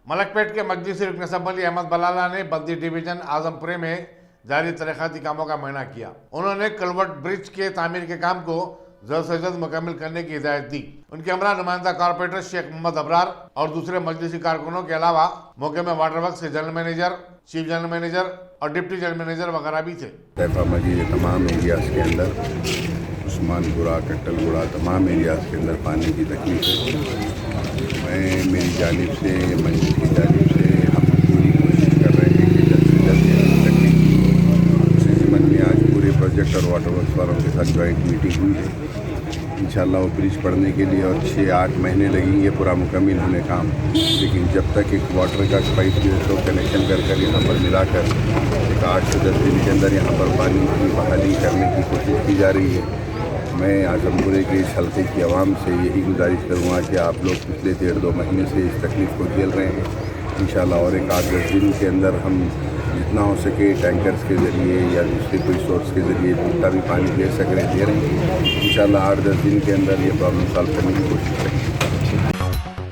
मलकपेट के मजलिसी रुकन असम्बली अहमद बलाला ने बल्दी डिवीजन आजमपुरे में जारी तरक्याती कामों का मायना किया। उन्होंने कलवर्ट ब्रिज के तामीर के काम को जल्द से जल्द मुकम्मल करने की हिदायत दी। उनके हमरा नुमाइंदा कारपोरेटर शेख मोहम्मद अबरार और दूसरे मजलिसी कारकुनों के अलावा मौके में वाटर वर्क्स के general manager, chief general manager और डिप्टी जनरल मैनेजर वगैरह भी थे। तैफा मजीद तमाम एरियाज़ के अंदर, उस्मानपुरा, कट्टलगुड़ा, तमाम एरियाज़ के अंदर पानी की तकलीफ है। मैं मेरी जानिब से, मंजिल की जानिब से हम पूरी कोशिश कर रहे हैं कि जल्द से जल्द तकलीफ। उसी ज़िम्मन में आज पूरे प्रोजेक्ट और वाटर वर्क्स वालों के साथ जॉइंट मीटिंग हुई है। इंशाल्लाह वो ब्रिज पड़ने के लिए और 6-8 महीने लगेंगे पूरा मुकम्मल होने काम। लेकिन जब तक एक वाटर का पाइप जो है तो कनेक्शन कर यहाँ पर मिलाकर एक 8 से 10 दिन के अंदर यहाँ पर पानी की बहाली करने की कोशिश की जा रही है। मैं आजमपुरे के इस हल्के की आवाम से यही गुजारिश करूँगा कि आप लोग पिछले 1.5-2 महीने से इस तकलीफ़ को झेल रहे हैं। इंशाल्लाह और एक 8-10 दिन के अंदर हम जितना हो सके टैंकर्स के ज़रिए या दूसरे कोई सोर्स के ज़रिए जितना भी पानी दे सक रहे दे रहे हैं। इंशाल्लाह 8-10 दिन के अंदर ये प्रॉब्लम सॉल्व करने की कोशिश करेंगे।